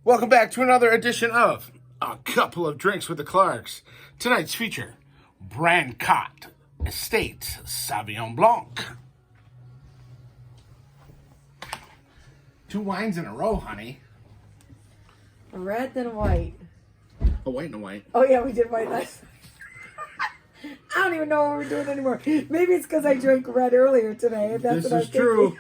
Welcome back to another edition of A Couple of Drinks with the Clarks. Tonight's feature, Brancott Estate Sauvignon Blanc. 2 wines in a row, honey. A red, then a white. A white and a white. Oh yeah, we did white last night. I don't even know what we're doing anymore. Maybe it's because I drank red earlier today. And that's This what is I'm true.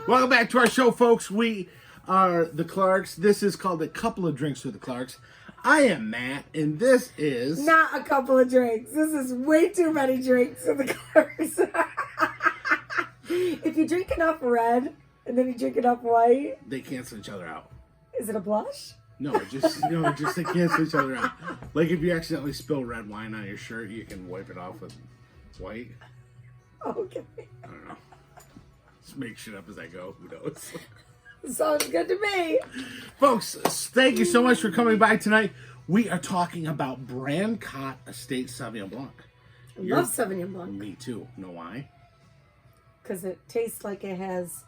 Welcome back to our show, folks. We are the Clarks. This is called A Couple of Drinks with the Clarks. I am Matt, and this is... Not a couple of drinks. This is way too many drinks in the cars. If you drink enough red and then you drink enough white, They cancel each other out. is it a blush? No, just they cancel each other out. Like if you accidentally spill red wine on your shirt, you can wipe it off with white. Okay. I don't know. Just make shit up as I go. Who knows? Sounds good to me. Folks, thank you so much for coming by tonight. We are talking about Brancott Estate Sauvignon Blanc. I love Sauvignon Blanc Me too. Know why? because it tastes like it has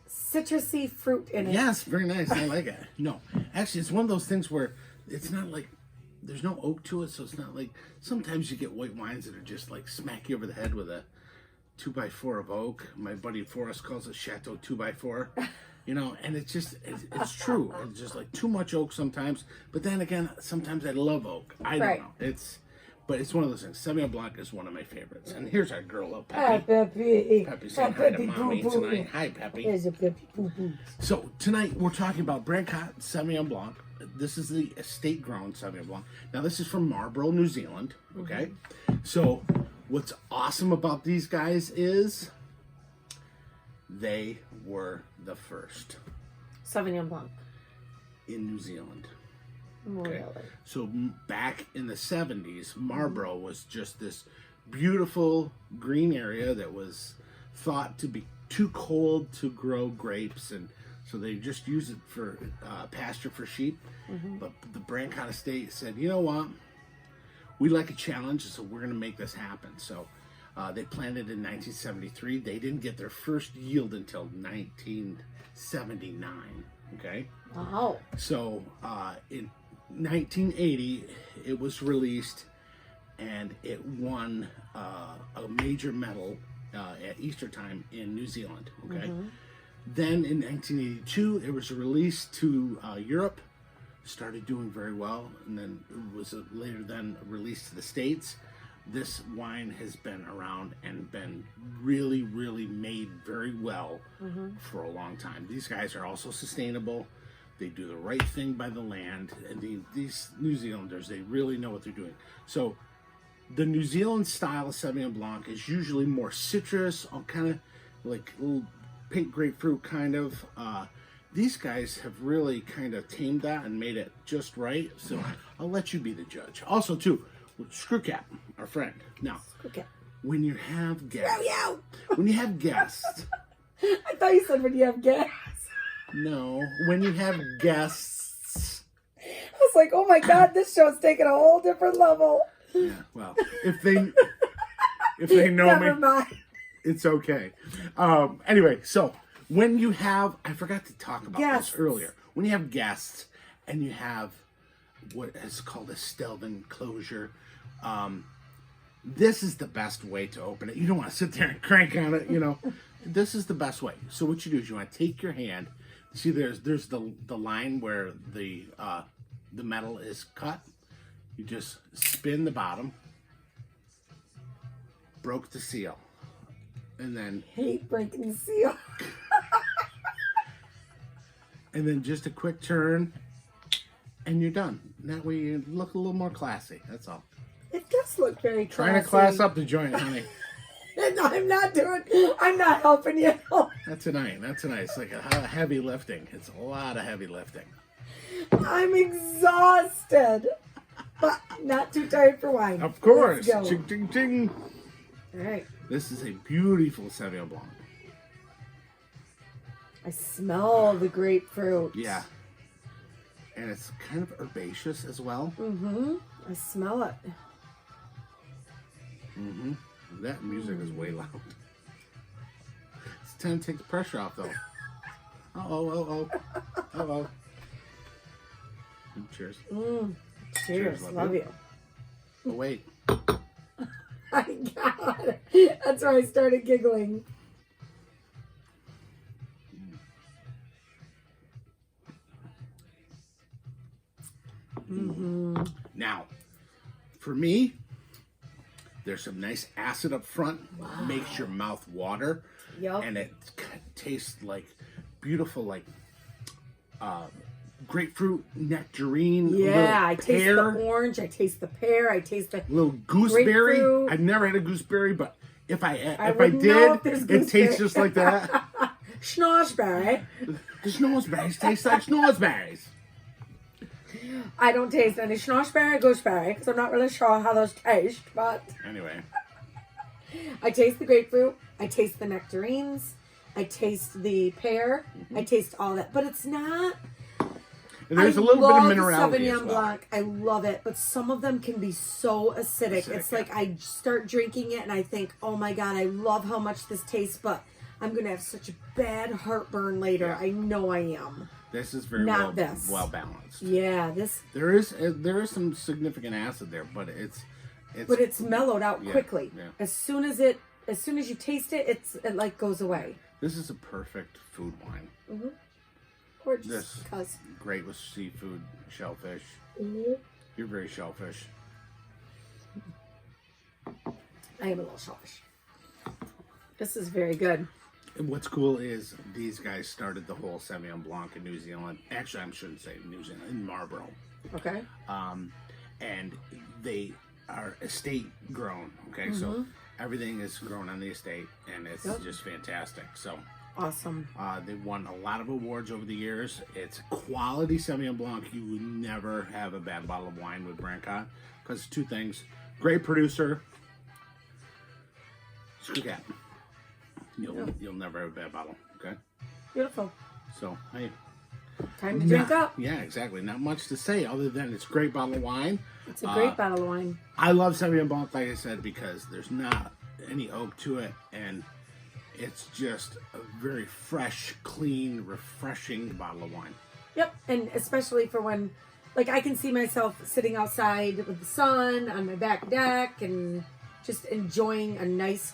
citrusy fruit in it. Yes, very nice. I like it. No, actually, it's one of those things where it's not like there's no oak to it, so it's not like sometimes you get white wines that are just like smack you over the head with a 2x4 of oak. My buddy Forrest calls it Chateau 2x4. You know, and it's just, it's true. It's just like too much oak sometimes. But then again, sometimes I love oak. I don't know. But it's one of those things. Sauvignon Blanc is one of my favorites. And here's our girl, little Hi, Peppy. Peppy. Peppy saying hi to mommy tonight. Hi, Peppy. There's a Peppy poo-poo. So tonight we're talking about Brancott Sauvignon Blanc. This is the estate-grown Sauvignon Blanc. Now this is from Marlborough, New Zealand. Okay, so what's awesome about these guys is they were the first Sauvignon Blanc. in New Zealand. Really? So back in the 70s, Marlborough was just this beautiful green area that was thought to be too cold to grow grapes, and so they just used it for pasture for sheep. But the Brancott estate said, you know what, we like a challenge, so we're going to make this happen. So they planted in 1973. They didn't get their first yield until 1979. Okay. Wow. So in 1980, it was released, and it won a major medal at Easter time in New Zealand. Okay. Then in 1982, it was released to Europe, started doing very well, and then it was later then released to the States. This wine has been around and been really, really made very well for a long time. These guys are also sustainable. They do the right thing by the land, and these New Zealanders, they really know what they're doing. So the New Zealand style of Sauvignon Blanc is usually more citrus, kind of like little pink grapefruit kind of. These guys have really kind of tamed that and made it just right. So I'll let you be the judge. Also, too, Screwcap, our friend. Now, when you have guests, when you have guests, I thought you said when you have gas. no, when you have guests. I was like, oh my God, this show's taking a whole different level. Yeah, well, if they know Never me, mind. it's okay. Anyway, so when you have, I forgot to talk about this earlier. When you have guests and you have what is called a Stelvin closure, this is the best way to open it. You don't want to sit there and crank on it, you know. This is the best way. So what you do is you want to take your hand. See, there's the line where the metal is cut. You just spin the bottom, broke the seal, and then Hate breaking the seal. and then just a quick turn, and you're done. That way you look a little more classy. That's all. It does look very classy. Trying to class up the joint, honey. No, I'm not helping you. Not tonight. It's like a heavy lifting. It's a lot of heavy lifting. I'm exhausted. But not too tired for wine. Of course. Let's go. Ching, ching, ching. All right. This is a beautiful Sauvignon Blanc. I smell the grapefruit. Yeah. And it's kind of herbaceous as well. I smell it. That music is way loud. It's time to take the pressure off, though. Oh. Hello. Cheers. Cheers. Love you. Oh, wait. My God. That's why I started giggling. Now, for me, there's some nice acid up front. Makes your mouth water. Yep. And it tastes like beautiful, like grapefruit, nectarine. Yeah, I taste pear, the orange. I taste the pear. I taste the little gooseberry. grapefruit. I've never had a gooseberry, but if I wouldn't know did, if there's it tastes gooseberry. just like that. Schnozzberry. The schnozberries taste like schnozberries. I don't taste any schnozzberry or gooseberry because I'm not really sure how those taste, but Anyway, I taste the grapefruit. I taste the nectarines. I taste the pear. I taste all that, but it's not. and there's a little bit of minerality Sauvignon as well. Blanc. I love it, but some of them can be so acidic. It's yeah. like I start drinking it and I think, oh my God, I love how much this tastes, but I'm gonna have such a bad heartburn later. Yeah. I know I am. This is very Not this. well balanced. Yeah, this. There is some significant acid there, but It's mellowed out quickly. yeah. As soon as you taste it, it like goes away. This is a perfect food wine. Or just This because. great with seafood, shellfish. You're very shellfish. I am a little shellfish. This is very good. And what's cool is these guys started the whole Sauvignon Blanc in New Zealand. Actually, I shouldn't say New Zealand, in Marlborough. Okay. And they are estate grown. Okay, so everything is grown on the estate, and it's just fantastic. So Awesome. they won a lot of awards over the years. It's quality Sauvignon Blanc. You would never have a bad bottle of wine with Brancott because two things: great producer. Screw that. You'll never have a bad bottle. Okay. Beautiful. So hey. Time to drink up. Yeah, exactly. Not much to say other than it's a great bottle of wine. It's a great bottle of wine. I love Sauvignon Blanc, like I said, because there's not any oak to it, and it's just a very fresh, clean, refreshing bottle of wine. Yep, and especially for when, like, I can see myself sitting outside with the sun on my back deck and just enjoying a nice,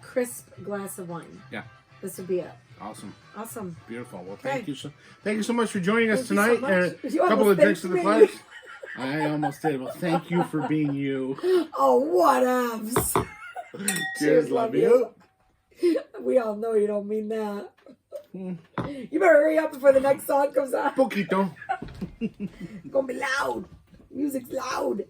crisp glass of wine. Yeah. This would be it. Awesome. Beautiful. Well, Okay. thank you so much for joining us Thank you so tonight. much. And You a couple of almost drinks to the thanked me. place. I almost did. Well, thank you for being you. Oh, whatevs. Cheers, love you. We all know you don't mean that. You better hurry up before the next song comes on. Poquito. It's gonna be loud. Music's loud.